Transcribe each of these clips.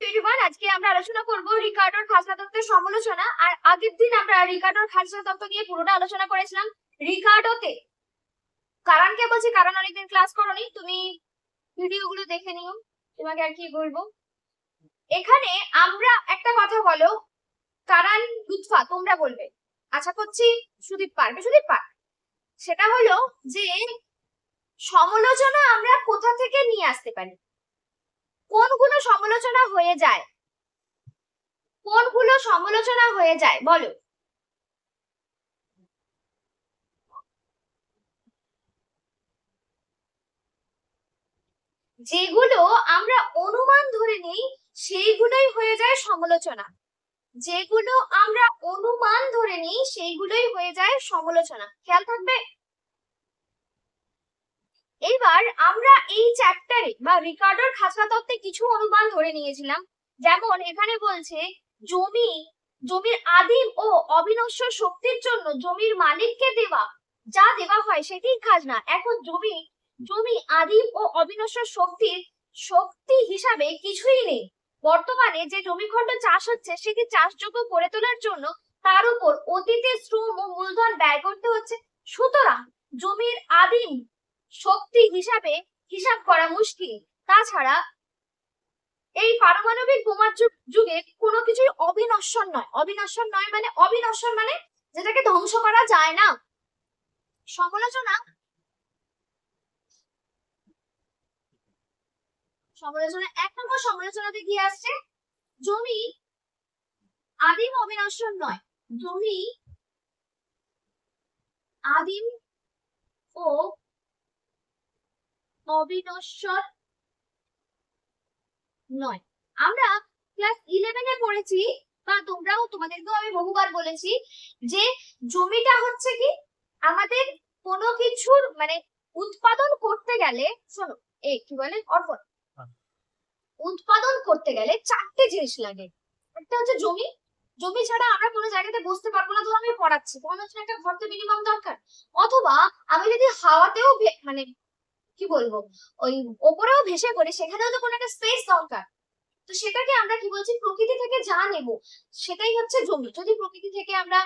Everyone, আজকে আমরা আলোচনা করব রিকার্ডোর খাজনা তত্ত্বের সমালোচনা। আর আগের দিন আমরা রিকার্ডোর খাজনা তত্ত্ব নিয়ে পুরোটা আলোচনা করেছিলাম। রিকার্ডোতে কারণকে বলছি, কারণ অনেকদিন ক্লাস করোনি, তুমি ভিডিওগুলো দেখে নিও। তোমাকে আর কি বলবো, এখানে আমরা একটা কথা বলো, কারণ লুৎফা তোমরা বলবে, আশা করছি সুদীপ পারবে। সুদীপ পার, সেটা হলো যে সমালোচনা আমরা কোথা থেকে নিয়ে আসতে পারি, কোনগুলো সমালোচনা হয়ে যায়, কোনগুলো সমালোচনা হয়ে যায় বলো। যেগুলো আমরা অনুমান ধরে নেই সেইগুলোই হয়ে যায় সমালোচনা। যেগুলো আমরা অনুমান ধরে নিই সেইগুলোই হয়ে যায় সমালোচনা। খেয়াল থাকবে। এইবার আমরা এই চ্যাপ্টারে বা রিকার্ডোর খাজনা তত্ত্বে কিছু অনুমান ধরে নিয়েছিলাম। যেমন এখানে বলছে জমির আদিম ও অবিনশ্বর শক্তির জন্য জমির মালিককে যা দেওয়া হয় সেটি খাজনা। এখন জমি আদিম ও অবিনশ্বর শক্তি হিসাবে কিছুই নেই। বর্তমানে যে জমিখণ্ড চাষ হচ্ছে সেটি চাষযোগ্য করে তোলার জন্য তার উপর অতীতে শ্রম ও মূলধন ব্যয় করতে হচ্ছে। সুতরাং জমির আদিম শক্তি হিসাব করা মুশকিল। তাছাড়া এই পারমাণবিক বোমার যুগে কোনো কিছুই অবিনশ্বর নয়। অবিনশ্বর নয় মানে যেটাকে ধ্বংস করা যায় না। সমালোচনা এক নম্বর সমালোচনাতে কি আসছে, জমি আদিম অবিনশ্বর নয়, জমি আদিম ও অবিনশ্বর নয়। আমরা ক্লাস 11-এ পড়েছি, বা তোমাদেরকেও আমি বহুবার বলেছি যে জমিটা হচ্ছে কি আমাদের কোনো কিছুর মানে উৎপাদন করতে গেলে, শোনো কি বলে অর্পণ, উৎপাদন করতে গেলে চারটে জিনিস লাগে। একটা হচ্ছে জমি, জমি ছাড়া আমরা কোনো জায়গাতে বসতে পারবো না। ধরো আমি পড়াচ্ছি, তোমার হচ্ছে একটা ঘর তো মিনিমাম দরকার। অথবা আমি যদি হাওয়াতেও মানে কি বলবো ওই ওপরেও ভেসে পড়ি, সেখানেও তো কোনো একটা স্পেস দরকার। তো সেটাকে আমরা কি বলছি, প্রকৃতি থেকে যা নেব সেটাই হচ্ছে জমি। যদি প্রকৃতি থেকে আমরা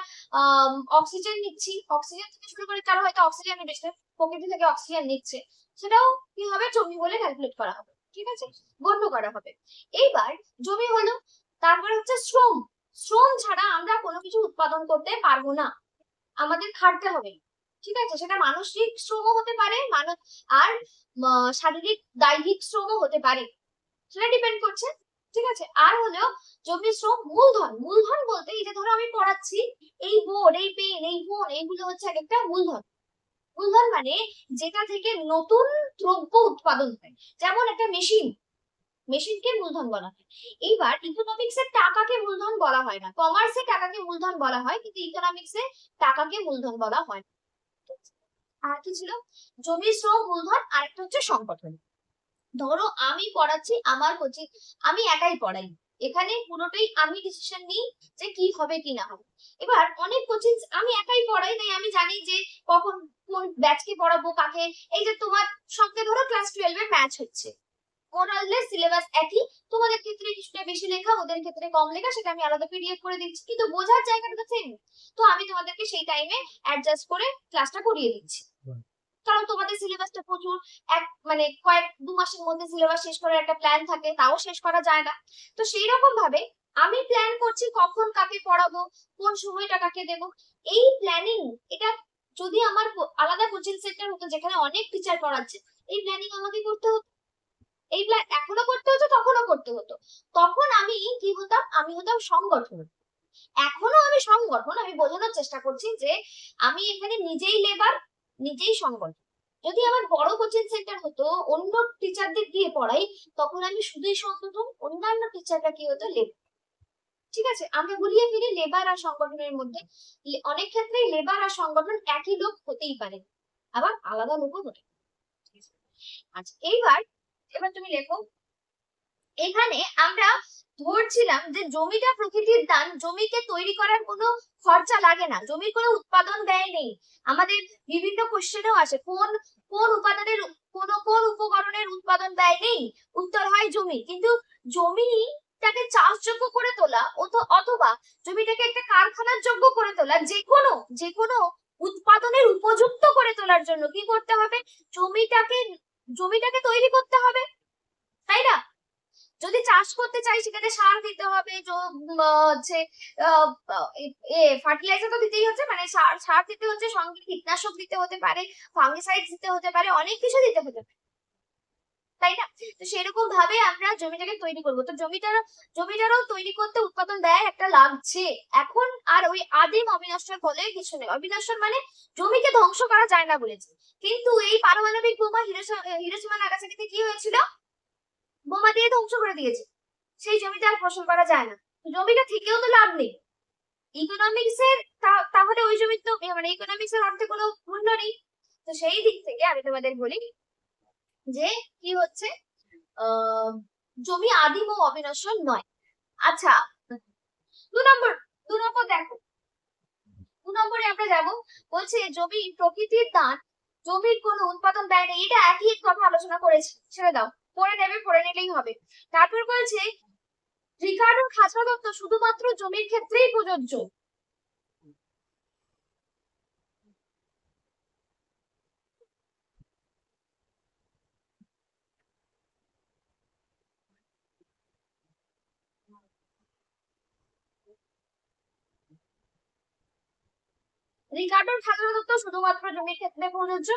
অক্সিজেন নিচ্ছি, অক্সিজেন থেকে শুরু করে, কারো হয়তো অক্সিজেন নিচ্ছে, প্রকৃতি থেকে অক্সিজেন নিচ্ছে, সেটাও কি হবে, জমি বলে ক্যালকুলেট করা হবে, ঠিক আছে, গণ্য করা হবে। এইবার জমি হলো, তারপরে হচ্ছে শ্রম। শ্রম ছাড়া আমরা কোনো কিছু উৎপাদন করতে পারবো না, আমাদের খাটতে হবে, ঠিক আছে। সেটা মানসিক শ্রমও হতে পারে, আর শারীরিক দৈহিক শ্রমও হতে পারে, সেটা ডিপেন্ড করছে, ঠিক আছে। আর হলো জমি শ্রম। মূলধন, মূলধন বলতে এই যে ধরো আমি পড়াচ্ছি, এই বোর্ড, এই পেন, এই ফোন, এইগুলো হচ্ছে একটা মূলধন। মূলধন মানে যেটা থেকে নতুন দ্রব্য উৎপাদন হয়, যেমন একটা মেশিনকে মূলধন বলা হয়। এইবার ইকোনমিক্স এর টাকাকে মূলধন বলা হয় না, কমার্সে টাকাকে মূলধন বলা হয়, কিন্তু ইকোনমিক্সে টাকাকে মূলধন বলা হয়। আর কি ছিল, জমি শ্রম মূলধন, আর একটা হচ্ছে সংগঠন। ধরো আমি পড়াচ্ছি, আমার কোচিং আমি একাই পড়াই, এখানে পুরোটাই আমি ডিসিশন নিই যে কি হবে কি না হবে। এবার অনেক কোচিং আমি একাই পড়াই, তাই আমি জানি যে কখন কোন ব্যাচকে পড়াবো কাকে। এই যে তোমার সঙ্গে ধরো ক্লাস 12 এর ম্যাচ হচ্ছে, মোরাললেস সিলেবাস একই, তোমাদের ক্ষেত্রে কিছুটা বেশি লেখা, ওদের ক্ষেত্রে কম লেখা, সেটা আমি আলাদা পিডিএফ করে দিচ্ছি, কিন্তু বোঝার জায়গাটা তো সেম। তো আমি তোমাদেরকে সেই টাইমে অ্যাডজাস্ট করে ক্লাসটা করিয়ে দিচ্ছি, কারণ তোমাদের সিলেবাসটা প্রচুর, মানে দু মাসের মধ্যে সিলেবাস শেষ করার একটা প্ল্যান থাকে, তাও শেষ করা যায় না। তো সেই রকম ভাবে আমি প্ল্যান করছি কখন কাকে পড়াবো, কোন সময়টা কাকে দেব। এই প্ল্যানিং, এটা যদি আমার আলাদা কোচিং সেন্টার হতো যেখানে অনেক টিচার পড়াচ্ছে, এই প্ল্যানিং আমাকে করতে হতো, এই প্ল্যান এখনো করতে হতো, তখনও করতে হতো। তখন আমি কি হতাম, আমি হতাম সংগঠন। এখনো আমি সংগঠন, আমি বোঝানোর চেষ্টা করছি যে আমি এখানে নিজেই লেবার, নিজেই সংগঠন। যদি আমার বড় কোচিং সেন্টার হতো, অন্য টিচারদের দিয়ে পড়াই, তখন আমি শুধুই সংগঠন, অন্যান্য টিচাররা কি হতো, লেবার, ঠিক আছে। আমরা গুলিয়ে ফিরি লেবার আর সংগঠনের মধ্যে। অনেক ক্ষেত্রে লেবার আর সংগঠন একই লোক হতেই পারে, আবার আলাদা লোকও হতে পারে। আচ্ছা, এবার তুমি লেখো। এখানে আমরা ধরছিলাম যে জমিটা প্রকৃতির দান, জমিকে তৈরি করার কোনো খরচা লাগে না, জমির কোনো উৎপাদন ব্যয় নেই। আমাদের বিভিন্ন কোশ্চেনেও আসে কোন কোন উপকরণের উৎপাদন ব্যয় নেই, উত্তর হয় জমি। কিন্তু জমি জমিটাকে চাষযোগ্য করে তোলা অথবা জমিটাকে একটা কারখানার যোগ্য করে তোলা, যে কোনো উৎপাদনের উপযুক্ত করে তোলার জন্য কি করতে হবে? জমিটাকে তৈরি করতে হবে, তাই না? যদি চাষ করতে চাই সেখানে সার দিতে হবে, হচ্ছে ফার্টিলাইজার তো দিতেই হচ্ছে, মানে সার দিতে হচ্ছে, সঙ্গে কীটনাশক দিতে হতে পারে, ফাঙ্গিসাইড দিতে হতে পারে, অনেক কিছু দিতে হতে পারে, তাই না? তো সেরকম ভাবে আমরা জমিটাকে তৈরি করবো। তো জমিটারও তৈরি করতে উৎপাদন ব্যয় একটা লাগছে। এখন আর ওই আদিম অবিনশ্বর বলে কিছু নেই। অবিনশ্বর মানে জমিকে ধ্বংস করা যায় না বলেছে, কিন্তু এই পারমাণবিক বোমা হিরোশিমা নাগাসাকিতে কি হয়েছিল? বোমা দিয়ে ধ্বংস করে দিয়েছে, সেই জমিতে আর ফসল করা যায় না। জমিটা থেকেও তো লাভ নেই। ইকোনমিক্স এর তাহলে ওই জমির তো মানে ইকোনমিক্স এর অর্থে কোনো মূল্য নেই। তো সেই দিক থেকে আমি তোমাদের বলি যে কি হচ্ছে, জমি আদিম ও অবিনশ্বর নয়। আচ্ছা, দু নম্বর দেখো, 2 নম্বরে আমরা যাব, বলছে জমি প্রকৃতির দান, জমির কোনো উৎপাদন ব্যয় নেই। এটা একই কথা আলোচনা করেছি, ছেড়ে দাও, পড়ে নিলেই হবে। তারপর বলছে রিকার্ডোর খাজনা দত্ত শুধুমাত্র জমির ক্ষেত্রেই প্রযোজ্য। রিকার্ডোর খাজনা দত্ত শুধুমাত্র জমির ক্ষেত্রে প্রযোজ্য।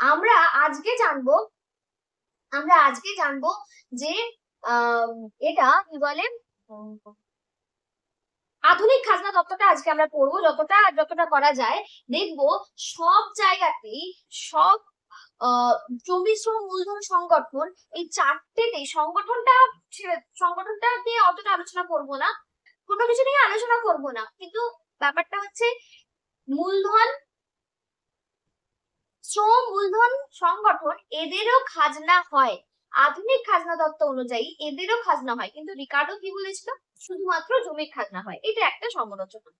আমরা আজকে জানবো যে এটা কি বলে, আধুনিক খাজনা তত্ত্বটা আজকে আমরা পড়বো, যতটা করা যায়। দেখবো সব জায়গাতেই সব জমি শ্রম মূলধন সংগঠন, এই চারটেতে সংগঠনটা নিয়ে অতটা আলোচনা করব না, কোনো কিছু নিয়ে আলোচনা করব না, কিন্তু ব্যাপারটা হচ্ছে মূলধন শ্রম মূলধন সংগঠন এদেরও খাজনা হয়। আধুনিক খাজনা তত্ত্ব অনুযায়ী এদেরও খাজনা হয়, কিন্তু রিকার্ডো কি বলেছিল? শুধুমাত্র জমির খাজনা হয়। এটা একটা সমালোচনা।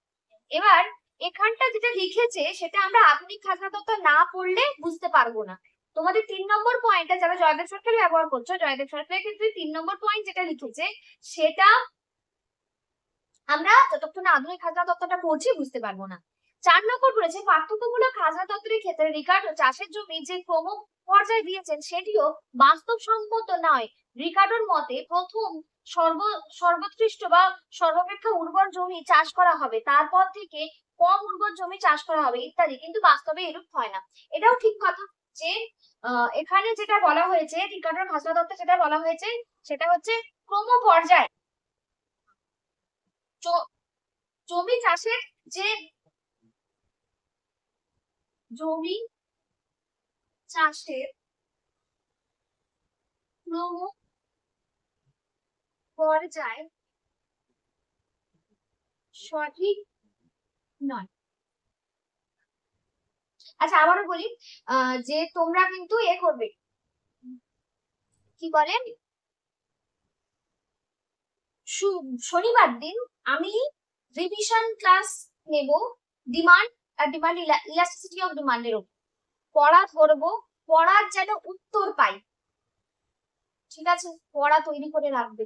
এবার এখানটা যেটা লিখেছে সেটা আমরা আধুনিক খাজনা তত্ত্ব না পড়লে বুঝতে পারবো না। তোমাদের 3 নম্বর পয়েন্টটা, যারা জয়দেব সরকার ব্যবহার করছো, জয়দেব সরকারের ক্ষেত্রে 3 নম্বর পয়েন্ট যেটা লিখেছে সেটা আমরা যতক্ষণ আধুনিক খাজনা তত্ত্বটা পড়ছি বুঝতে পারবো না। 4 নম্বর বলেছে পার্থক্যমূলক খাজনা তত্ত্বের ক্ষেত্রে রিকার্ডো চাষের জমি যে ক্রম পর্যায়ে দিয়েছেন সেটিও বাস্তবসম্মত নয়। রিকার্ডোর মতে প্রথম সর্বোৎকৃষ্ট বা সর্বাপেক্ষা উর্বর জমি চাষ করা হবে, তারপর থেকে কম উর্বর জমি চাষ করা হবে ইত্যাদি, কিন্তু বাস্তবে এরূপ হয় না। এটাও ঠিক কথা যে এখানে যেটা বলা হয়েছে, রিকার্ডোর খাজনা তত্ত্বে যেটা বলা হয়েছে সেটা হচ্ছে ক্রম পর্যায় জমি চাষের যে জমি চাষের ক্রম পর্যায় সঠিক নয়। আচ্ছা, আবারও বলি, যে তোমরা কিন্তু করবে, কি বলেন, শনিবার দিন আমি রিভিশন ক্লাস নেব ডিমান্ড ইলাস্টিসিটি অফ ডিমান্ডের উপর। পড়া ধরবো, পড়ার যেন উত্তর পাই, ঠিক আছে? পড়া তৈরি করে রাখবে।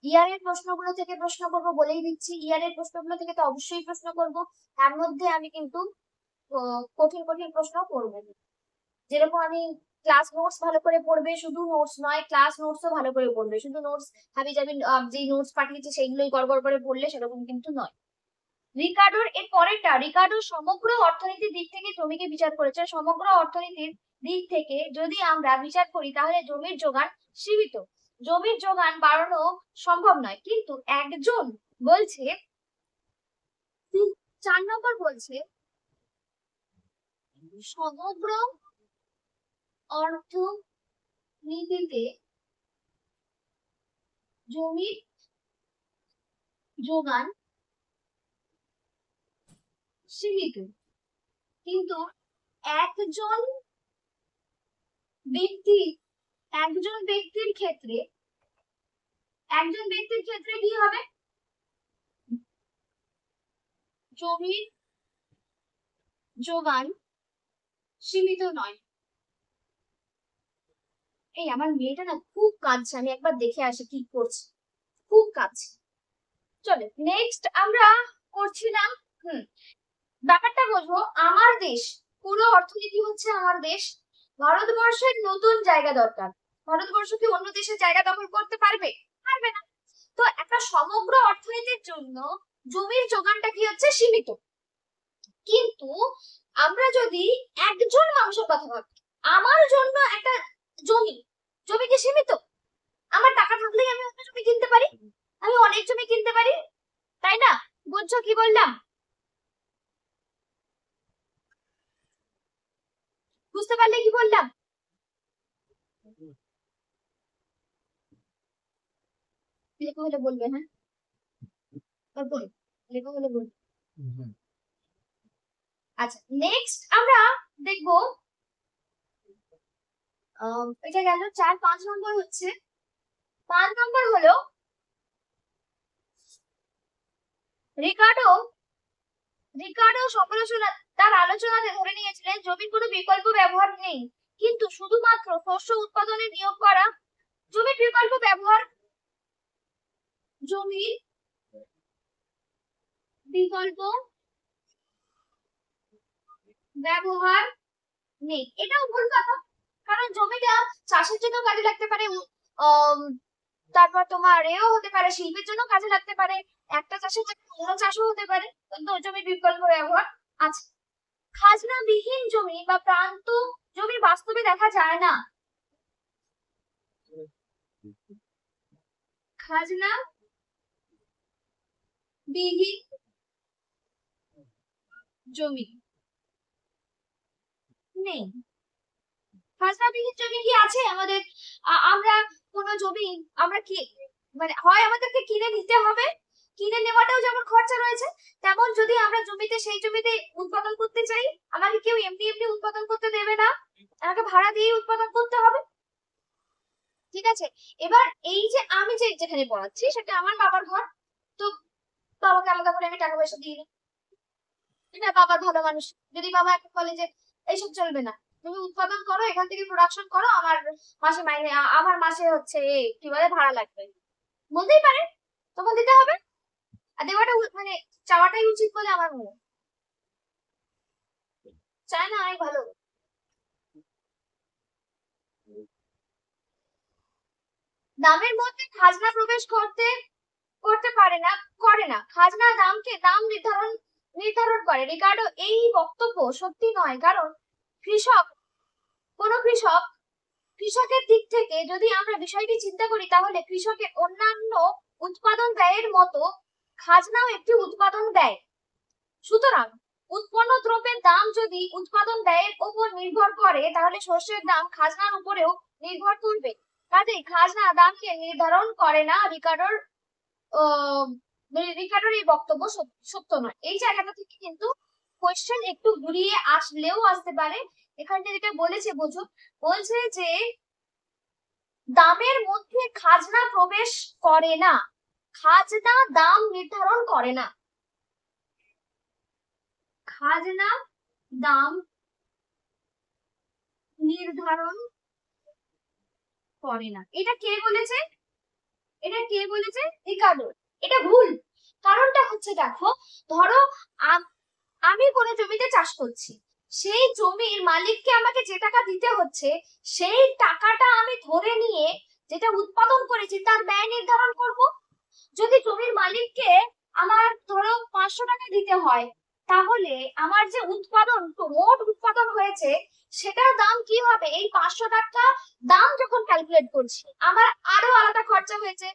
ইয়ারের প্রশ্নগুলো থেকে প্রশ্ন করবো, বলেই দিচ্ছি, ইয়ারের প্রশ্নগুলো থেকে তো অবশ্যই প্রশ্ন করবো। তার মধ্যে আমি কিন্তু কঠিন প্রশ্ন করবো। যেরকম আমি ক্লাস নোটস ভালো করে পড়বে, শুধু নোটস নয়, ক্লাস নোটসও ভালো করে পড়বে। শুধু নোটস হাবি যাবি যে নোটস পাঠিয়েছে সেইগুলোই গড়গড় করে পড়লে সেরকম কিন্তু নয়। রিকার্ডোর এর পরেরটা, রিকার্ডোর সমগ্র অর্থনীতির দিক থেকে জমিকে বিচার করেছে। সমগ্র অর্থনীতির দিক থেকে যদি আমরা বিচার করি তাহলে জমির যোগান সীমিত, জমির যোগান বাড়ানো সম্ভব নয়। কিন্তু একজন বলছে, 4 নম্বর বলছে সমগ্র অর্থনীতিতে জমির যোগান সীমিত, কিন্তু একজন ব্যক্তির ক্ষেত্রে কি হবে? জমির যোগান সীমিত নয়। এই আমার মেয়েটা না খুব কাঁদছে, আমি একবার দেখে আসি কি করছে, খুব কাঁদছে। চলো নেক্সট আমরা করছিলাম ব্যাপারটা বোঝো। আমার দেশ, পুরো অর্থনীতি হচ্ছে আমার দেশ। ভারতবর্ষের নতুন জায়গা দরকার। ভারতবর্ষ কি অন্য দেশের জায়গা দখল করতে পারবে? পারবে না। তো একটা সমগ্র অর্থনীতির জন্য জমির যোগানটা কি হচ্ছে? সীমিত। কিন্তু আমরা যদি একজন মানুষের কথা ভাবি, আমার জন্য একটা জমি, জমি কি সীমিত? আমার টাকা থাকলেই আমি অন্য জমি কিনতে পারি, আমি অনেক জমি কিনতে পারি, তাই না? বুঝছো কি বললাম? বুঝতে পারলে কি বললাম? লেখা হলে বলবে, হ্যাঁ বল, লেখা হলে বলবে। আচ্ছা নেক্সট আমরা দেখবো, এটা গেল 4 5 নম্বর হচ্ছে। 5 নম্বর হলো রিকার্ডো। রিকার্ডো সমালোচনা, তার আলোচনাতে ধরে নিয়েছিলেন জমির কোনো বিকল্প ব্যবহার নেই, কিন্তু শুধুমাত্র শস্য উৎপাদনে নিয়োগ করা। জমির বিকল্প ব্যবহার, জমির বিকল্প ব্যবহার নেই, এটাও ভুল কথা। কারণ জমিটা চাষের জন্য কাজে লাগতে পারে, আম, তারপর তোমার এও হতে পারে, শিল্পের জন্য কাজে লাগতে পারে, একটা চাষের জন্য অন্য চাষও হতে পারে, কিন্তু জমির বিকল্প ব্যবহার আছে। খাজনা বিহীন জমি বা প্রান্ত জমি বাস্তবে দেখা যায় না। খাজনা বিহীন জমি নেই। খাজনাবিহীন জমি কি আছে আমাদের? আমরা কোনো জমি আমরা কি, মানে হয় আমাদেরকে কিনে নিতে হবে, কিনে নেওয়াটাও যেমন খরচা রয়েছে, তেমন যদি আমরা জমিতে সেই জমিতে উৎপাদন করতে চাই, আমাকে কেউ এমনি এমনি উৎপাদন করতে দেবে না, আমাকে ভাড়া দিয়ে উৎপাদন করতে হবে। ঠিক আছে, এবার এই যে আমি যে যেখানে পড়াচ্ছি সেটা আমার বাবার ঘর, তো বাবাকে আলাদা করে আমি টাকা পয়সা দিই না, এটা বাবার ভালো মানুষ। যদি বাবা একটা বলে যে এইসব চলবে না, তুমি উৎপাদন করো, এখান থেকে প্রোডাকশন করো, আমার মাসে মাইনে আমার মাসে হচ্ছে কি বলে ভাড়া লাগবে, বলতেই পারে, তখন দিতে হবে। আর দেওয়াটা মানে চাওয়াটাই উচিত বলে আমার মনে হয়। চায় না অনেক ভালো। দামের মধ্যে খাজনা প্রবেশ করতে করতে পারে না, করে না। খাজনা দামকে দাম নির্ধারণ নির্ধারণ করে। রিকার্ডো এই বক্তব্য সত্যি নয়, কারণ কৃষক, কোন কৃষক, কৃষকের দিক থেকে যদি আমরা বিষয়টি চিন্তা করি, তাহলে কৃষকের অন্যান্য উৎপাদন ব্যয়ের মতো খাজনাও একটি উৎপাদন ব্যয়। সুতরাং উৎপন্ন দ্রব্যের দাম যদি উৎপাদন ব্যয়ের উপর নির্ভর করে, তাহলে শস্যের দাম খাজনার উপরেও নির্ভর করবে। কাজেই খাজনা দামকে নির্ধারণ করে না। রিকার্ডোর এই বক্তব্য সত্য নয়। এই জায়গাটা থেকে কিন্তু কোয়েশ্চেন একটু ঘুরিয়ে আসলেও আসতে পারে। এখানে যেটা বলেছে বোঝো, বলছে যে দামের মধ্যে খাজনা প্রবেশ করে না, খাজনা দাম নির্ধারণ করে না, খাজনা দাম নির্ধারণ করে না। এটা কে বলেছে? এটা কে বলেছে? রিকার্ডো। এটা ভুল। কারণটা হচ্ছে দেখো, ধরো আমি কোনো জমিতে চাষ করছি, সেই জমির মালিককে আমাকে যে টাকা দিতে হচ্ছে, সেই টাকাটা আমি ধরে নিয়ে যেটা উৎপাদন করেছি তার ব্যয় নির্ধারণ করব। যদি জমির মালিককে আমার ধরো 500 টাকা দিতে হয়, তাহলে আমার যে উৎপাদন, মোট উৎপাদন হয়েছে, সেটার দাম কি হবে? এই 500 টাকা দাম যখন ক্যালকুলেট করছি, আমার আরো আলাদা খরচা হয়েছে,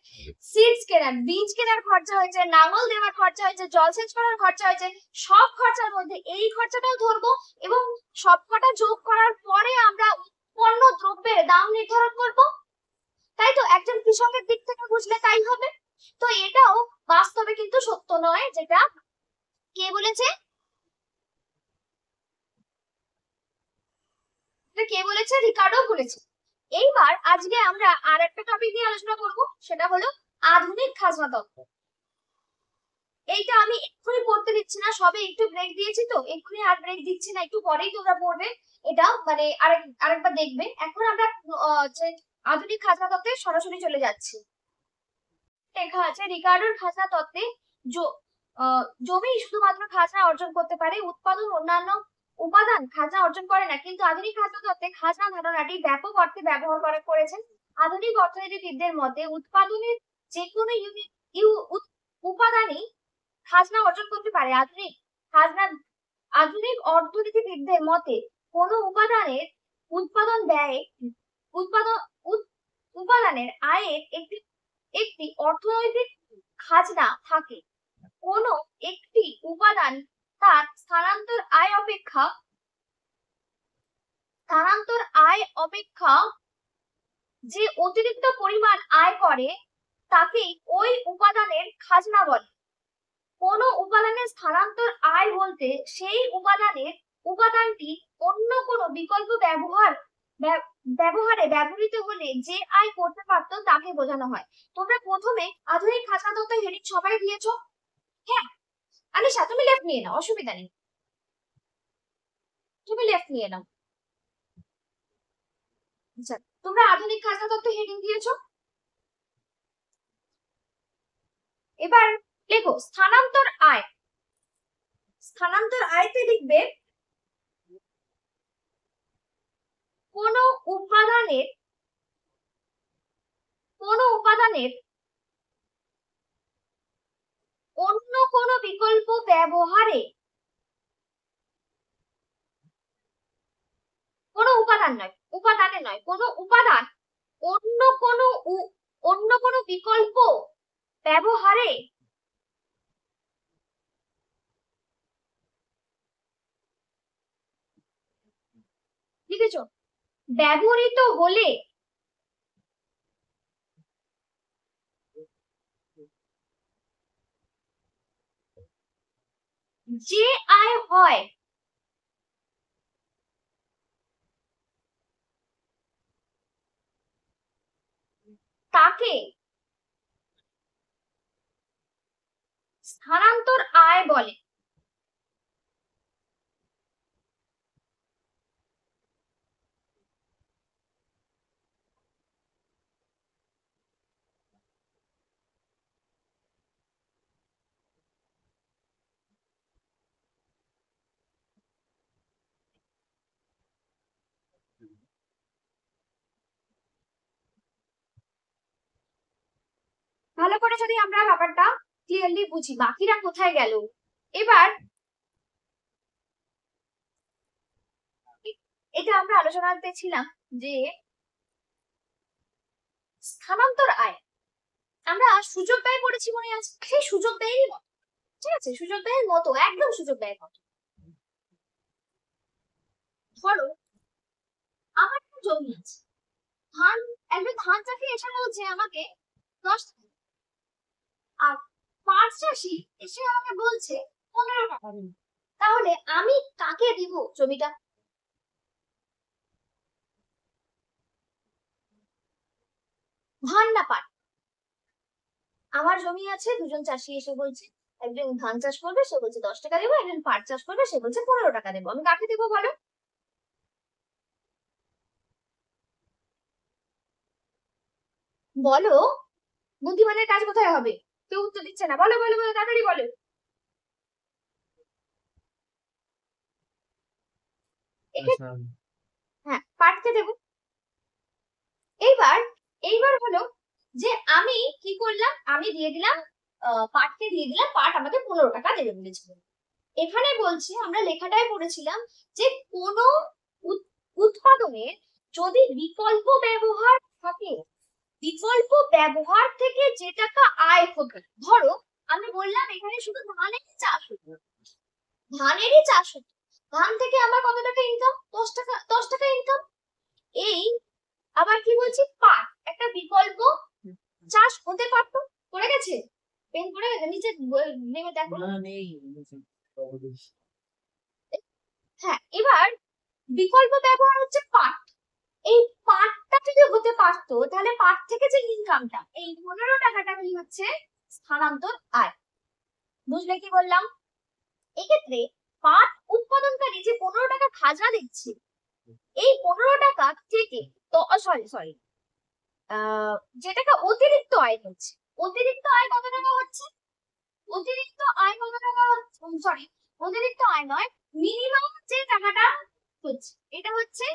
সিডস কেনার, বীজ কেনার খরচা হয়েছে, লাঙল দেওয়ার খরচা হয়েছে, জলসেচ করার খরচা হয়েছে, সব খরচার মধ্যে এই খরচাটাও ধরবো, এবং সবকটা যোগ করার পরে আমরা পণ্য দ্রব্যের দাম নির্ধারণ করব। তাই তো, একজন কৃষকের দিক থেকে বুঝলে তাই হবে। তো এটাও বাস্তবে কিন্তু সত্য নয়, যেটা কে বলেছে? এটা কে বলেছে? রিকার্ডো বলেছে। এইবার আজকে আমরা আর একটা টপিক নিয়ে আলোচনা করব, সেটা হলো আধুনিক খাজনা তত্ত্ব। এইটা আমি এক্ষুনি পড়তে দিচ্ছি না, সবে একটু ব্রেক দিয়েছি, তো এক্ষুনি আর ব্রেক দিচ্ছি না, একটু পরেই তোমরা পড়বে। এটা মানে আরেকবার দেখবে। এখন আমরা আধুনিক খাজনা তত্ত্বে সরাসরি চলে যাচ্ছে। লেখা আছে রিকার্ডোর খাজনা তত্ত্বে জমি শুধুমাত্র খাজনা অর্জন করতে পারে, উৎপাদন অন্যান্য উপাদান খাজনা অর্জন করে না। কিন্তু আধুনিক খাজনা তত্ত্বে খাজনা ধারণাটি ব্যাপক অর্থে ব্যবহার করেছেন। আধুনিক অর্থনীতিবিদদের মতে উৎপাদনের যে কোনো উপাদানই খাজনা অর্জন করতে পারে। আধুনিক অর্থনীতিবিদদের মতে কোনো উপাদানের উৎপাদন ব্যয় উপাদানের আয়ের একটি অর্থনৈতিক খাজনা থাকে। কোনো একটি উপাদান তার স্থানান্তর আয় অপেক্ষা যে অতিরিক্ত পরিমাণ আয় করে তাকে ওই উপাদানের খাজনা বলে। কোনো উপাদানের স্থানান্তর আয় বলতে সেই উপাদানটি অন্য কোনো বিকল্প ব্যবহারে ব্যবহৃত হলে যে আয় করতে পারতো তাকে বোঝানো হয়। তোমরা প্রথমে আধুনিক খাজনা তত্ত্বের হেডিং সবাই দিয়েছো? হ্যাঁ, আলিশা তুমি লেফট নিয়ে নাও, অসুবিধা নেই, তুমি লেফট নিয়ে নাও। আচ্ছা, তোমরা আধুনিক খাজনা তত্ত্বের হেডিং দিয়েছো? এবার লেখো স্থানান্তর আয়। স্থানান্তর আয়তে লিখবে কোন উপাদানের অন্য কোন বিকল্প ব্যবহারে, কোনো উপাদানে নয়, কোনো উপাদান অন্য কোনো বিকল্প ব্যবহারে লিখেছ ব্যবহৃত হলে যে আয় হয় তাকে স্থানান্তর আয় বলে। ভালো করে যদি আমরা ব্যাপারটা ক্লিয়ারলি বুঝি, বাকিরা কোথায় গেল? এবার এটা আমরা আলোচনাতে ছিলাম যে স্থানান্তর আয় আমরা সুযোগ ব্যয় পড়েছি, মনে আছে? সেই সুযোগ ব্যয়ের মতো, ঠিক আছে, সুযোগ ব্যয়ের মতো, একদম সুযোগ ব্যয়ের মতো। ধরো আমার জমি আছে, একজন ধান চাষি এসে বলছে আমাকে 10 টাকা, আর পাট চাষি এসে আমাকে বলছে 15 টাকা দিন। তাহলে আমি কাকে দিব জমিটা? ধান না পাট? আমার জমি আছে, দুজন চাষি এসে বলছে, একজন ধান চাষ করবে সে বলছে 10 টাকা দেবো, একজন পাট চাষ করবে সে বলছে 15 টাকা দেবো। আমি কাকে দেবো বলো? বলো, বুদ্ধিমানের কাজ কোথায় হবে? কেউ উত্তর দিচ্ছে না, বলো বলো বলো, তাড়াতাড়ি বলো। হ্যাঁ, পাটকে দেবো। এইবার হলো যে আমি কি করলাম, আমি দিয়ে দিলাম পাটকে দিয়ে দিলাম, পাট আমাকে 15 টাকা দেবে বলেছিল। এখানে বলছি, আমরা লেখাটাই পড়েছিলাম যে কোন উৎপাদনের যদি বিকল্প ব্যবহার থাকে, বিকল্প ব্যবহার থেকে যে টাকা আয় হতো, ধরো আমি বললাম এখানে শুধু ধানেরই চাষ হতো, ধান থেকে আমার কত টাকা ইনকাম? 10 টাকা ইনকাম। এই আবার কি বলছি, পাট একটা বিকল্প চাষ হতে পারতো, পড়ে গেছে, পেন পড়ে গেছে নিচে, নেমে দেখো। হ্যাঁ, এবার বিকল্প ব্যবহার হচ্ছে পাট। এই পাটটা যদি হতে পারতো তাহলে পাট থেকে যে ইনকামটা, এই 15 টাকাটা কি হচ্ছে? স্থানান্তর আয়। বুঝলে কি বললাম? এক্ষেত্রে পাট উৎপাদনকারী যে 15 টাকা খাজনা দিচ্ছে, এই 15 টাকা থেকে, তো সরি যেটাকে অতিরিক্ত আয় হচ্ছে। অতিরিক্ত আয় কত টাকা হচ্ছে? অতিরিক্ত আয় কত টাকা হচ্ছে? সরি, অতিরিক্ত আয় নয়, মিনিমাম যে টাকাটা হচ্ছে এটা হচ্ছে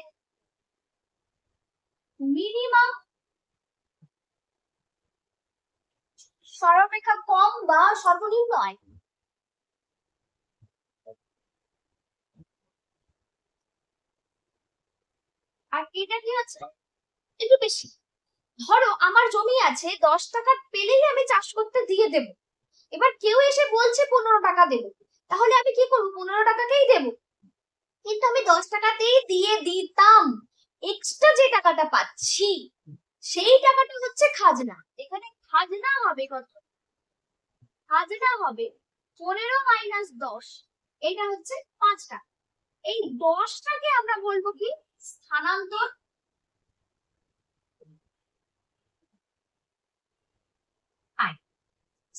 মিনিমাম সর্বাপেক্ষা কম বা সর্বনিম্ন আয়। আর এটা কি হচ্ছে একটু বেশি। ধরো আমার জমি আছে, 10 টাকা পেলেই আমি চাষ করতে দিয়ে দেব। এবার কেউ এসে বলছে 15 টাকা দেবো, তাহলে আমি কি করবো? 15 টাকাতেই দেবো। কিন্তু আমি 10 টাকাতেই দিয়ে দিতাম, এক্সট্রা যে টাকাটা পাচ্ছি সেই টাকাটা হচ্ছে খাজনা। এখানে খাজনা হবে কত? খাজনা হবে 15 - 10, এটা হচ্ছে 5 টাকা। এই 10টাকে আমরা বলবো কি? স্থানান্তর আয়।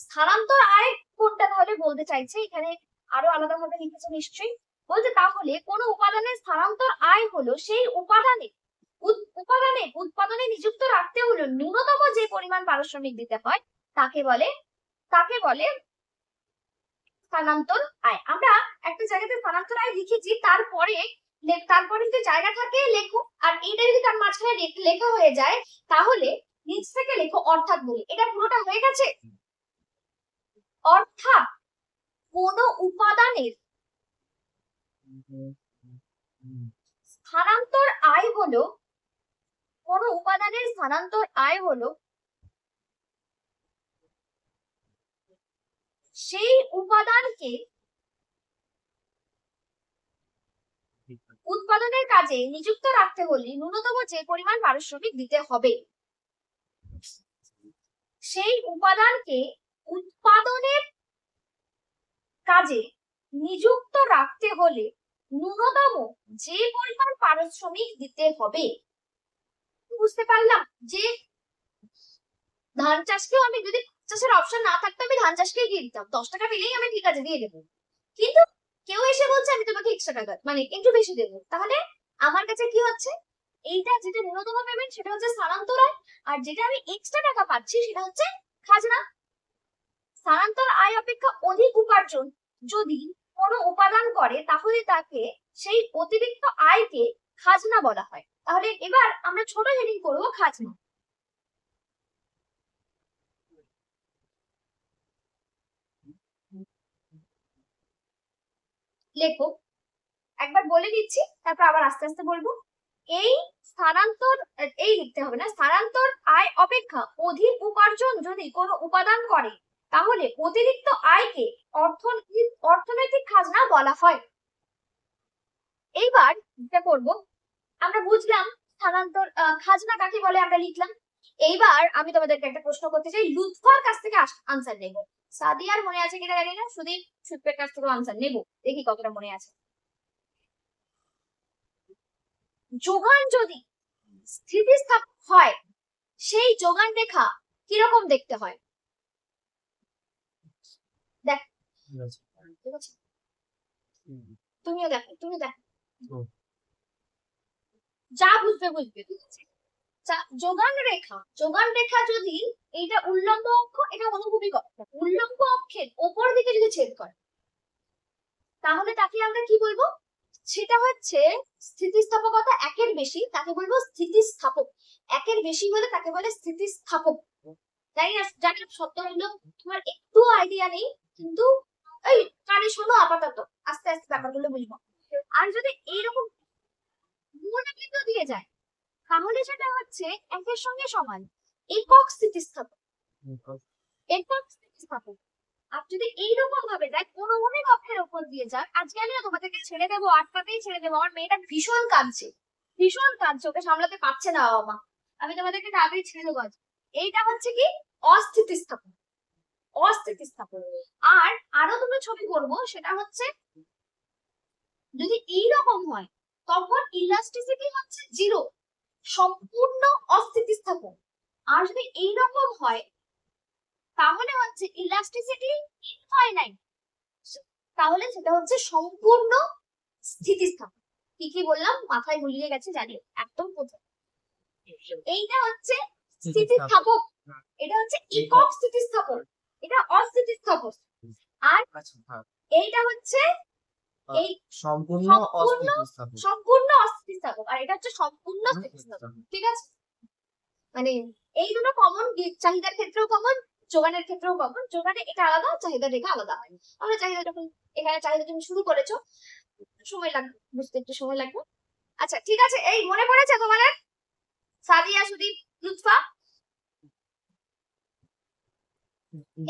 স্থানান্তর আয় কোনটা তাহলে বলতে চাইছে? এখানে আরো আলাদা ভাবে লিখেছে নিশ্চয়ই। বলতে তাহলে কোন উপাদানের স্থানান্তর আয় হলো সেই উৎপাদনে নিযুক্ত রাখতে হলো ন্যূনতম যে পরিমাণ পারিশ্রমিক দিতে হয় তাকে বলে স্থানান্তর আয়। আমরা একটা জায়গাতে স্থানান্তর আয় লিখেছি, তারপরে যে জায়গা থাকে লেখো, আর এইটা যদি তার মাঝখানে লেখা হয়ে যায় তাহলে নিচ থেকে লেখো অর্থাৎ বলে। এটা পুরোটা হয়ে গেছে। অর্থাৎ কোন উপাদানের স্থানান্তর আয় হলো সেই উপাদানকে উৎপাদনের কাজে নিযুক্ত রাখতে হলে ন্যূনতম যে পরিমাণ পারিশ্রমিক দিতে হবে। সেই উপাদানকে উৎপাদনের কাজে নিযুক্ত রাখতে হলে ন্যূনতম যে পরিমাণ পারিশ্রমিক দিতে হবে। বুঝতে পারলাম যে ধান চাষকেও আমি যদি চাষের অপশন না থাকতো আমি ধান চাষকেই দিয়ে দিতাম, 10 টাকা পেলেই আমি ঠিক আছে দিয়ে দেবো। কিন্তু কেউ এসে বলছে আমি তোমাকে এক্সট্রা টাকা মানে একটু বেশি দেবো, তাহলে আমার কাছে কি হচ্ছে? এইটা যেটা ন্যূনতম পেমেন্ট সেটা হচ্ছে স্থানান্তর আয়, আর যেটা আমি এক্সট্রা টাকা পাচ্ছি সেটা হচ্ছে খাজনা। স্থানান্তর আয় অপেক্ষা অধিক উপার্জন যদি কোনো উপাদান করে তাহলে তাকে সেই অতিরিক্ত আয়কে খাজনা বলা হয়। তাহলে এবার আমরা ছোট হেডিং করবো খাজনা। লেখো, একবার বলে দিচ্ছি তারপর আবার আস্তে আস্তে বলবো। এই এই লিখতে হবে না, স্থানান্তর আয় অপেক্ষা অধিক উপার্জন যদি কোনো উপাদান করে তাহলে অতিরিক্ত আয়কে অর্থনৈতিক খাজনা বলা হয়। এইবার যেটা করবো, আমরা বুঝলাম স্থানান্তর খাজনা কাকে বলে, আমরা লিখলাম। এইবার আমি তোমাদেরকে একটা প্রশ্ন করতে চাই, লুৎফার কাছ থেকে আনসার নেব। সাদিয়ার মনে আছে কিনা জানি না, সুদীপ সুদীপের কাছ থেকে আনসার নেব, দেখি কতটা মনে আছে। যোগান যদি স্থিতিস্থাপক হয় সেই যোগান রেখা কিরকম দেখতে হয়? দেখ, তুমিও দেখো, তুমি দেখো, যা বুঝবে বুঝবে, ঠিক আছে? যোগান রেখা যদি এইটা উল্লম্ব অক্ষ, এটা অনুভূমিক অক্ষ, উল্লম্ব অক্ষের ওপর দিকে যদি ছেদ করে তাহলে তাকে আমরা কি বলবো? সেটা হচ্ছে স্থিতিস্থাপকতা 1-এর বেশি, তাকে বলবো স্থিতিস্থাপক। 1-এর বেশি হলে তাকে বলে স্থিতিস্থাপক। জানি না সত্য হলো তোমার একটু আইডিয়া নেই, কিন্তু এই কানে শোনো, আপাতত আস্তে আস্তে ব্যাপারগুলো বুঝবো। আর যদি এইরকম মূলবিন্দু দিয়ে যায় তাহলে সেটা হচ্ছে 1-এর সঙ্গে সমান, একক স্থিতিস্থাপক। একক স্থিতিস্থাপক। আর যদি এইরকম ভাবে দেখ অনুভূমিক অক্ষের উপর দিয়ে যাক, আজকে আমিও তোমাদেরকে ছেড়ে দেবো, 8টাতেই ছেড়ে দেবো। আমার মেয়েটা ভীষণ কাঁদছে, ওকে সামলাতে পারছে না বাবা মা, আমি তোমাদেরকে আগেই ছেড়ে দেবো আজ। এইটা হচ্ছে কি? অস্থিতিস্থাপক। আর আরো দুটো ছবি করবো, সেটা হচ্ছে যদি এইরকম হয় তখন ইলাস্টিসিটি হচ্ছে 0, সম্পূর্ণ অস্থিতিস্থাপক। আর যদি এইরকম হয় তাহলে হচ্ছে ইলাস্টিসিটি ইনফাইনাইট, তাহলে সেটা হচ্ছে সম্পূর্ণ স্থিতিস্থাপক। কি কি বললাম মাথায় গুলিয়ে গেছে জানি, একদম প্রথম এইটা হচ্ছে স্থিতিস্থাপক, এটা হচ্ছে একক স্থিতিস্থাপক, এটা অস্থিতিস্থাপক। আর এইটা হচ্ছে এই সম্পূর্ণ অস্থিতিস্থাপক, আর এটা হচ্ছে সম্পূর্ণ স্থিতিস্থাপক। ঠিক আছে, মানে এই দুটো কমন, চাহিদার ক্ষেত্রেও কমন, যোগানের ক্ষেত্রেও কমন। যোগানে এটা আলাদা, চাহিদার রেখা আলাদা হয়। আমরা চাহিদা যখন এখানে চাহিদা তুমি শুরু করেছো, সময় লাগবে বুঝতে, একটু সময় লাগবে। আচ্ছা ঠিক আছে, এই মনে পড়েছে তোমাদের সাদিয়া, সুদীপ, লুৎফা?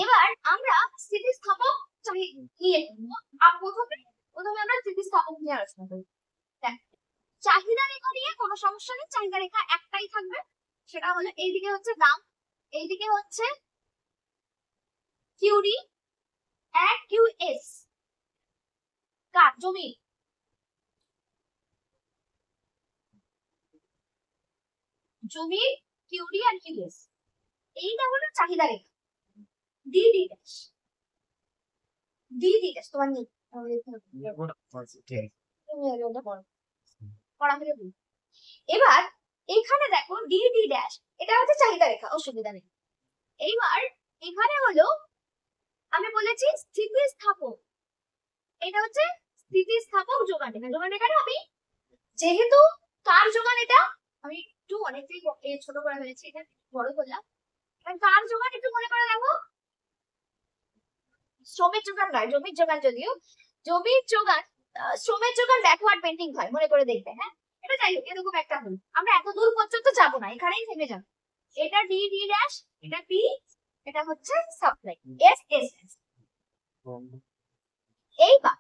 এবার আমরা স্থিতিস্থাপক নিয়ে প্রথমে আমরা স্থিতিস্থাপক নিয়ে আলোচনা করি। চাহিদা রেখা নিয়ে কোনো সমস্যা নেই, চাহিদা রেখা একটাই থাকবে, সেটা হলো এইদিকে হচ্ছে দাম, এইদিকে হচ্ছে কিউডি আর কিউএস, কার? জমি। জমি কিউডি আর কিউএস, এইটা হলো চাহিদা রেখা। ডিডি ড্যাশ, ডিডি ড্যাশ তোমার নেই, এবার এখানে দেখো ডিডি ড্যাশ, এটা হচ্ছে চাহিদা রেখা, অসুবিধা নেই। এইবার এখানে হলো আমি বলেছি স্থিতিস্থাপক, এটা হচ্ছে স্থিতিস্থাপক যোগান রেখা। যোগান রেখাটা আমি যেহেতু কার যোগান, এটা আমি একটু অনেকটাই ছোট করে ফেলেছি, এটা বড় করলাম। কার যোগান একটু মনে করে দেখো, শ্রমের যোগান নয়, জমির যোগান। যদিও জমির যোগান, শ্রমের যোগান ব্যাকওয়ার্ড পেন্টিং হয়, মনে করে দেখবে। হ্যাঁ, এটা যাই হোক, এরকম একটা হল, আমরা এত দূর পর্যন্ত যাবো না, এখানেই থেমে যাবো। এটা ডি ডি ড্যাশ, এটা পি, এটা হচ্ছে সাপ্লাই, এস এস এস। এইবার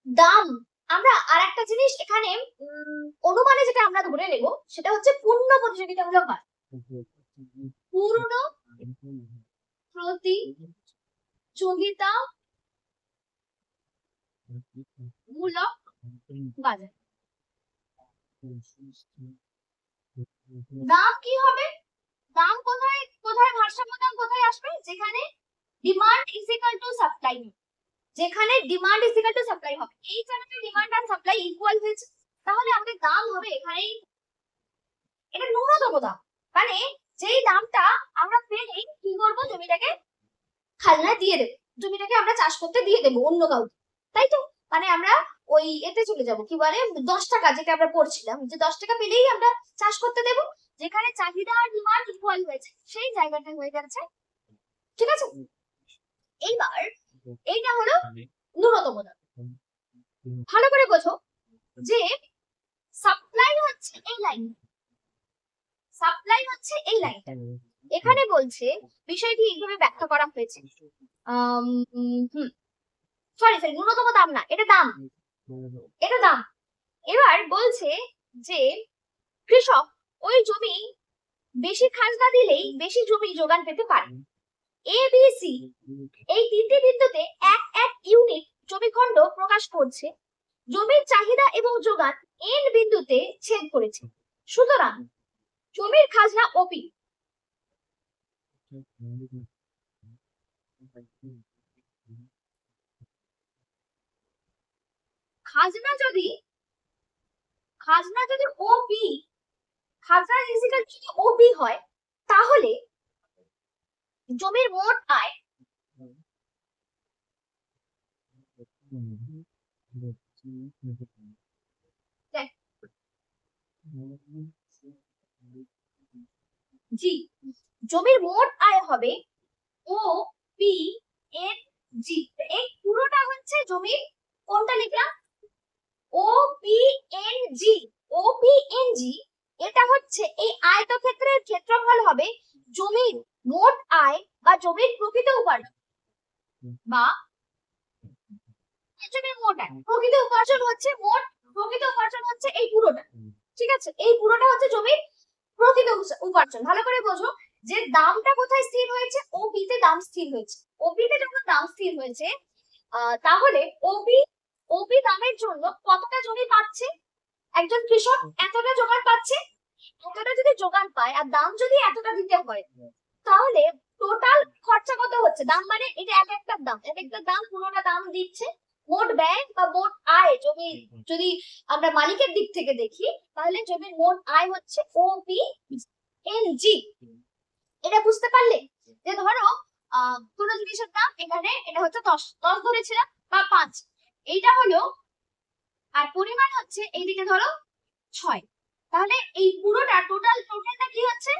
দাম, আমরা আর একটা জিনিস এখানে অনুমানে যেটা আমরা ধরে নেব, সেটা হচ্ছে পূর্ণ প্রতিযোগিতামূলক মান। পূর্ণ প্রতিযোগিতামূলক বাজার। দাম কি হবে? দাম কোথায় কোথায় ভারসাম্য দাম কোথায় আসবে? যেখানে demand is equal to supply, যেখানে demand is equal to supply হবে। এই জায়গাতে ডিমান্ড আর সাপ্লাই ইকুয়াল হয়েছে, তাহলে আমাদের দাম হবে এখানেই, এটা ন্যূনতম দাম। মানে যেই দামটা আমরা পেলেই কি করবো, জমিটাকে খাজনা দিয়ে দেবো, জমিটাকে আমরা চাষ করতে দিয়ে দেবো অন্য কাউকে, তাই তো? মানে আমরা ওই এতে চলে যাব, কি বলে 10 টাকা, যেটা আমরা পড়ছিলাম যে 10 টাকা পেলেই আমরা চাষ করতে দেবো, যেখানে চাহিদা আর ডিমান্ড ইকুয়াল হয়েছে, সেই জায়গাটা হয়ে যাচ্ছে। ঠিক আছে, এইবার এইটা হলো ন্যূনতম দাম। ভালো করে বোঝো যে সাপ্লাই হচ্ছে এই লাইন, সাপ্লাই হচ্ছে এই লাইনটা। এখানে বলছে বিষয়টি এইভাবে ব্যাখ্যা করা হয়েছে, সরি ন্যূনতম দাম না, এটা দাম, এটা দাম। এবার বলছে যে কৃষক ওই জমি বেশি খাজনা দিলেই বেশি জমি যোগান পেতে পারে। এ বি সি এই তিনটি বিন্দুতে এক এক ইউনিট জমিখণ্ড প্রকাশ করছে, জমির চাহিদা এবং যোগান এন বিন্দুতে ছেদ করেছে, সুতরাং জমির খাজনা ওপি। খাজনা যদি ওপি, খাজনা ইজিক্যাল যদি ওপি হয়, তাহলে জমির মোট আয় জি, জমির মোট আয় হবে ও পি এন জি। এই পুরোটা হচ্ছে জমির, কোনটা লিখলাম, O P N G, O P N G. এটা হচ্ছে এই আয়তক্ষেত্রের ক্ষেত্রফল হবে জমির মোট আয় বা জমির প্রকৃত উপার্জন, বা জমির মোট আয়। প্রকৃত উপার্জন হচ্ছে মোট, প্রকৃত উপার্জন হচ্ছে এই পুরোটা। ঠিক আছে, এই পুরোটা হচ্ছে জমির প্রকৃত উপার্জন। ভালো করে বোঝো যে দামটা কোথায় স্থির হয়েছে, ওপি তে দাম স্থির হয়েছে। ওপি তে যখন দাম স্থির হয়েছে, তাহলে ওপি দামের জন্য কতটা জমি পাচ্ছে একজন কৃষক, এতটা যোগান পাচ্ছে। এতটা যদি যোগান পায় আর দাম যদি এতটা দিতে হয়, তাহলে টোটাল খরচা কত হচ্ছে? দাম মানে এটা এক একটা দাম, এক একটা দাম, পুরোটা দাম দিচ্ছে। মোট ব্যয় বা মোট আয় জমি যদি আমরা মালিকের দিক থেকে দেখি, তাহলে জমির মোট আয় হচ্ছে ওপি। এনজি। এটা বুঝতে পারলে যে ধরো কোনো জিনিসের দাম এখানে এটা হচ্ছে 10 10 ধরেছিলাম বা 5, এইটা হলো, আর পরিমাণ হচ্ছে এইদিকে ধরো 6। তাহলে এই পুরোটা টোটালটা কি হচ্ছে,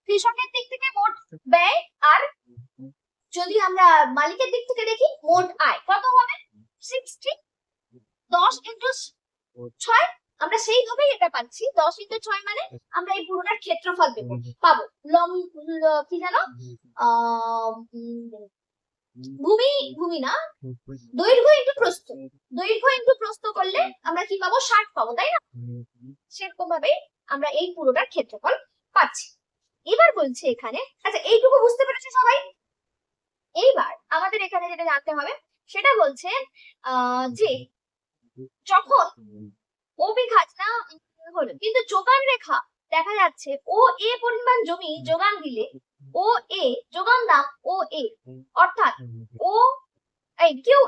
কৃষকের দিক থেকে মোট ব্যয়, আর যদি আমরা মালিকের দিক থেকে দেখি মোট আয় কত হবে 60। 10 ইনটু 6 আমরা সেইভাবেই এটা পাচ্ছি। 10 ইনটু 6 মানে আমরা এই পুরোটার ক্ষেত্রফল পাবো। কি জানো, ভূমি না, দৈর্ঘ্য ইনটু প্রস্থ। দৈর্ঘ্য ইনটু প্রস্থ করলে আমরা কি পাবো, 60 পাবো, তাই না? সেরকম ভাবে আমরা এই পুরোটার ক্ষেত্রফল পাচ্ছি। এবার বলছে এখানে, আচ্ছা এইটুকু বুঝতে পেরেছো সবাই? এইবার আমাদের এখানে যেটা জানতে হবে সেটা বলছে যে যখন ওবি খাজনা হলো কিন্তু যোগান রেখা দেখা যাচ্ছে ও এ পরিমাণ জমি যোগান দিলে ও এ যোগান দাম ও এ, অর্থাৎ ও কিউ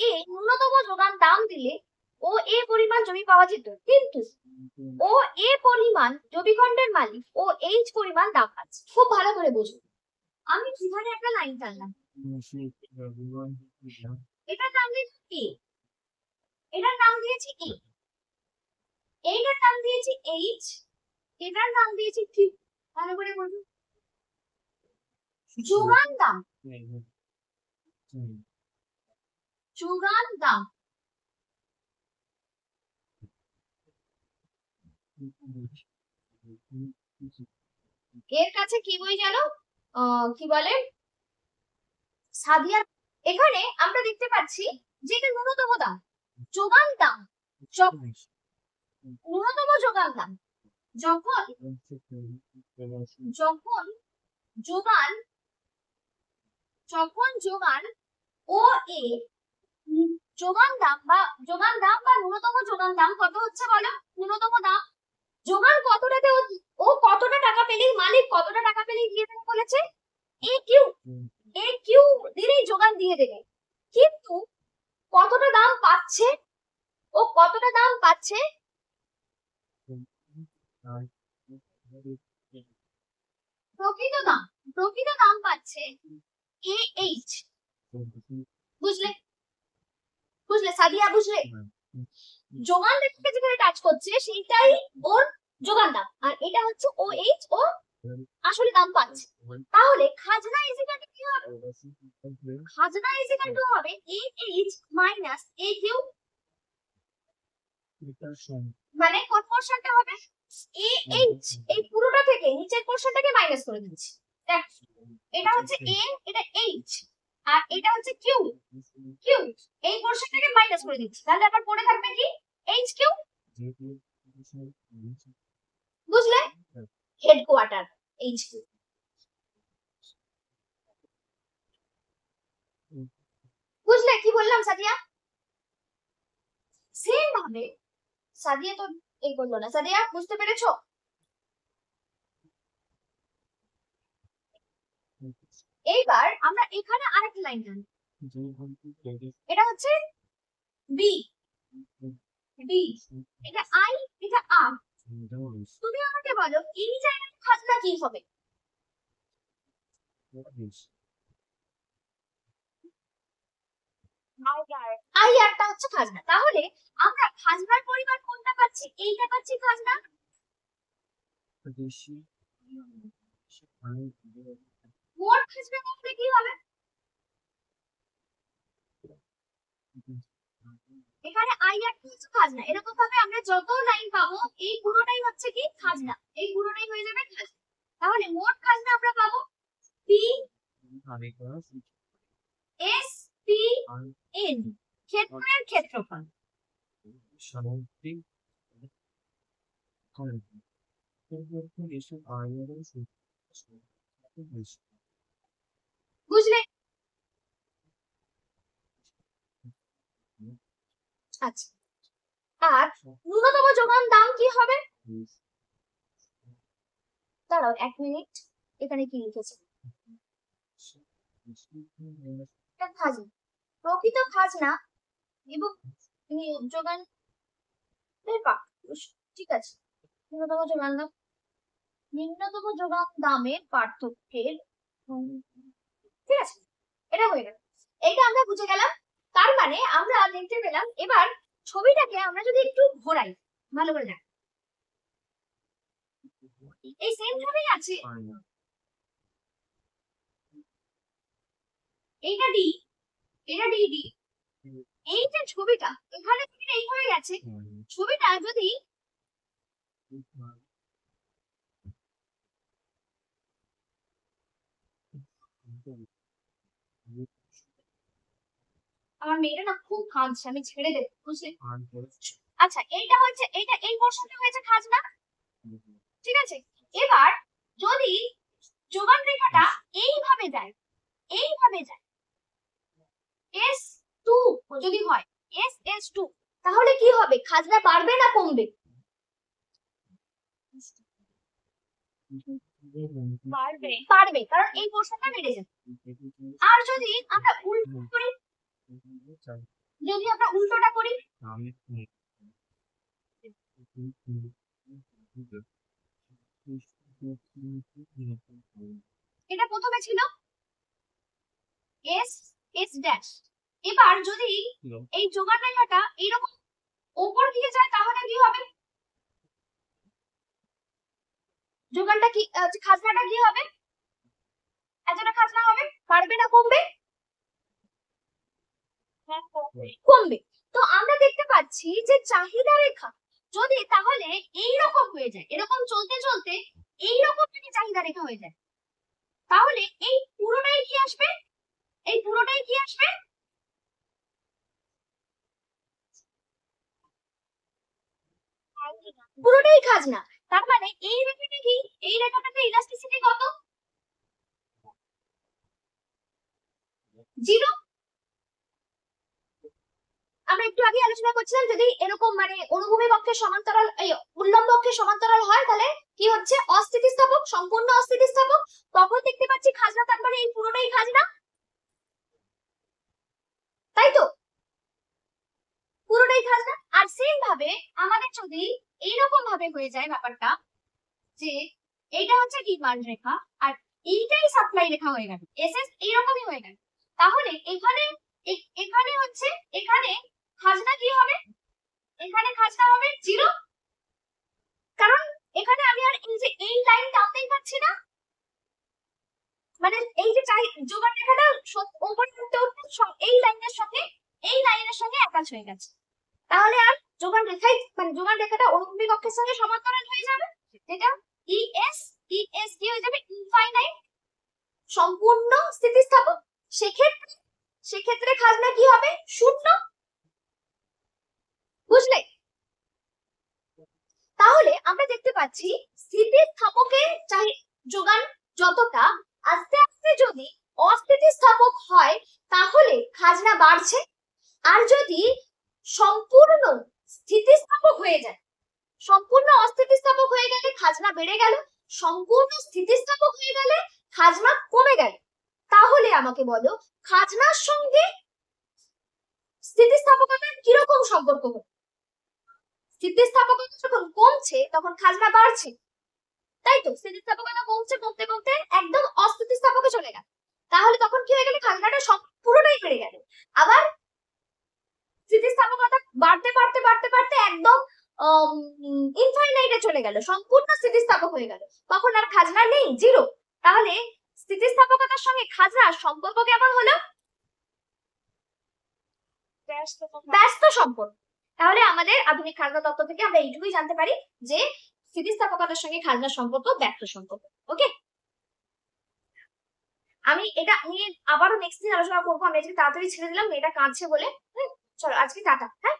এ ন্যূনতম যোগান দাম দিলে ও এ পরিমাণ জমি পাওয়া যেত, কিন্তু ও এ পরিমাণ জমি খণ্ডের মালিক ও এইচ পরিমাণ দাম পাচ্ছে। খুব ভালো করে বুঝুন, আমি কিভাবে একটা লাইন টানলাম, এটার নাম দিয়েছি এ, এটার নাম দিয়েছি এ, এইটার নাম দিয়েছি এইচ, এটার নাম দিয়েছি কিউ। ভালো করে বলুন, যোগান দাম, যোগান দাম। এর কাছে কি বই জানো, কি বলে সাদিয়া। এখানে আমরা দেখতে পাচ্ছি যে এটা ন্যূনতম দাম, যোগান দাম, ন্যূনতম যোগান দাম যখন যখন যোগান যখন যোগান ও এ যোগান দাম বা ন্যূনতম যোগান দাম কত হচ্ছে বলো, ন্যূনতম দাম যোগান কতটাতে ও কতটা টাকা পেলেই মালিক কতটা টাকা পেলেই দিয়ে দেবে বলেছে, এ কিউ দিলেই যোগান দিয়ে দেবে, কিন্তু কতটা দাম পাচ্ছে, ও কতটা দাম পাচ্ছে, প্রকৃত দাম পাচ্ছে এ এইচ। বুঝলে বুঝলে সাদিয়া, বুঝলে? যোগান রেখাকে যেখানে টাচ করছে সেইটাই ওর যোগান দাম, আর এটা হচ্ছে ও এইচ, ও আসলে দাম পাচ্ছে। তাহলে খাজনা ইজিক্যাল টু কি হবে, খাজনা ইজিক্যাল টু হবে A H minus A Q, মানে কোন পোরশনটা হবে এ এইচ, এই পুরোটা থেকে নিচের পোরশনটাকে মাইনাস করে দিচ্ছি। দেখ এটা হচ্ছে এ, এটা এইচ, আর এটা হচ্ছে কিউ, এই পোরশনটাকে মাইনাস করে দিচ্ছি, তাহলে আবার পড়ে থাকবে কি এইচ কিউ। বুঝলে, হেডকোয়ার্টার এইচ কিউ। বুঝলে কি বললাম সাদিয়া? সেম ভাবে সাদিয়া তো এই করলো না, সাদিয়া বুঝতে পেরেছো? এইবার আমরা এখানে আরেকটা লাইন জানি, এটা হচ্ছে বি, এটা আই, এটা আর। তুমি আমাকে বলো এই জায়গায় খাজনা কি হবে, আই আরটা হচ্ছে খাজনা। তাহলে আমরা খাজনার পরিমাণ কোনটা পাচ্ছি, এইটা পাচ্ছি খাজনা। মোট খাজনা করতে কি হবে, এখানে আই আরটা হচ্ছে খাজনা। এরকম ভাবে আমরা যত লাইন পাবো এই পুরোটাই হচ্ছে কি খাজনা, এই পুরোটাই হয়ে যাবে খাজনা। তাহলে মোট খাজনা আমরা পাবো পি এস পি এন, ক্ষেত্রের ক্ষেত্রফল। বুঝলে? আচ্ছা, আর ন্যূনতম যোগান দাম কি হবে, দাঁড়াও 1 মিনিট, এখানে কি লিখেছে, এটা খাজনা, প্রকৃত খাজনা এবং যোগান, ঠিক আছে, ন্যূনতম যোগান দাম নিম্নতম যোগান দামের পার্থক্যের ঠিক আছে, এটা হয়ে গেল। এটা আমরা বুঝে গেলাম। তার মানে আমরা দেখতে পেলাম এবার ছবিটাকে আমরা যদি একটু ঘোরাই ভালো করে দেখ, এই সেম ভাবেই আছে, এইটা ডি, এটা ডি ডি। এই যে ছবিটা এখানে এই হয়ে গেছে, ছবিটা যদি আমার মেয়েটা না খুব কাঁদছে, আমি ছেড়ে দেবো বুঝলে। আচ্ছা এইটা হচ্ছে, এইটা এই পোর্শনটা হয়েছে খাজনা, ঠিক আছে। এবার যদি যোগান রেখাটা এইভাবে যায়, এইভাবে যায় এস টু যদি হয়, এস টু, তাহলে কি হবে? খাজনা বাড়বে না কমবে? বাড়বে, বাড়বে, কারণ এই পোর্শনটা বেড়ে যাবে। আর যদি আমরা উল্টো করি, যদি আমরা উল্টোটা করি, এটা প্রথমে ছিল এস এস ড্যাশ, এবার যদি এই যোগান রেখাটা এইরকম উপর দিকে যায় তাহলে কি হবে? যোগানটা কি, খাজনাটা কি হবে? এতটা খাজনা হবে, বাড়বে না কমবে? কমবে। তো আমরা দেখতে পাচ্ছি যে চাহিদা রেখা যদি তাহলে এইরকম হয়ে যায়, এরকম চলতে চলতে এইরকম যদি চাহিদা রেখা হয়ে যায়, তাহলে এই পুরোটাই কি আসবে? এই পুরোটাই কি আসবে? পুরোটাই খাজনা। তার মানে এই রেখাটা কি, এই রেখাটাতে ইলাস্টিসিটি কত? 0। আমরা একটু আগে আলোচনা করছিলাম যদি এরকম মানে অনুভূমি পক্ষে সমান্তরাল, এই উল্লম্ব পক্ষে সমান্তরাল হয় তাহলে কি হচ্ছে? অস্থিতিস্থাপক, সম্পূর্ণ অস্থিতিস্থাপক। তখন দেখতে পাচ্ছি খাজনা, তার মানে এই পুরোটাই খাজনা, তাই তো? পুরোটাই খাজনা। আর সেম ভাবে আমাদের যদি এইরকম ভাবে হয়ে যায় ব্যাপারটা, যে এইটা হচ্ছে ডিমান্ড রেখা আর এইটাই সাপ্লাই রেখা হয়ে গেল, এসএস এইরকমই হয়ে গেল, তাহলে এখানে এখানে হচ্ছে, এখানে খাজনা কি হবে? এখানে খাজনা হবে 0, কারণ এখানে আমি আর এই যে এই লাইন টানতেই পাচ্ছি না, মানে এই যে যোগান রেখাটা উপরে উঠতে উঠতে এই লাইনের সঙ্গে, এই লাইনের সঙ্গে অ্যাটাচ হয়ে গেছে, তাহলে আর যোগান রেখাই মানে যোগান রেখাটা অনুভূমিক অক্ষের সঙ্গে সমান্তরাল হয়ে যাবে, যেটা ইএস, ইএস কি হয়ে যাবে? ইনফাইনাইট, সম্পূর্ণ স্থিতিস্থাপক। সেক্ষেত্রে সেক্ষেত্রে খাজনা কি হবে? 0। বুঝলে? তাহলে আমরা দেখতে পাচ্ছি স্থিতিস্থাপকের যোগান যতটা, আস্তে আস্তে যদি অস্থিতিস্থাপক হয় তাহলে খাজনা বাড়ছে, আর যদি সম্পূর্ণ স্থিতিস্থাপক হয়ে যায়, সম্পূর্ণ অস্থিতিস্থাপক হয়ে গেলে খাজনা বেড়ে গেল, সম্পূর্ণ স্থিতিস্থাপক হয়ে গেলে খাজনা কমে গেল। তাহলে আমাকে বলো খাজনার সঙ্গে স্থিতিস্থাপকতার কিরকম সম্পর্ক হবে? স্থিতিস্থাপকতা যখন কমছে তখন খাজনা বাড়ছে, তাই তো? স্থিতিস্থাপকতা কমছে, কমতে কমতে একদম অস্থিতিস্থাপকে চলে গেল, তাহলে তখন কি হয়ে গেল? খাজনাটা পুরোটাই বেড়ে গেল। আবার স্থিতিস্থাপকতা বাড়তে বাড়তে বাড়তে বাড়তে একদম ইনফাইনাইটে চলে গেল, সম্পূর্ণ স্থিতিস্থাপক হয়ে গেল, তখন আর খাজনা নেই, 0। তাহলে স্থিতিস্থাপকতার সঙ্গে খাজনার সম্পর্ক কেমন হলো? ব্যস্ত সম্পর্ক। তাহলে আমাদের আধুনিক খাজনা তত্ত্ব থেকে আমরা এইটুকুই জানতে পারি যে স্থিতিস্থাপকতার সঙ্গে খাজনার সম্পর্ক ব্যস্ত সম্পর্ক। ওকে, আমি এটা নিয়ে আবারও নেক্সট দিন আলোচনা করবো। আমি আজকে তাড়াতাড়ি ছেড়ে দিলাম, মেয়েটা কাঁদছে বলে। চলো আজকে টাটা। হ্যাঁ।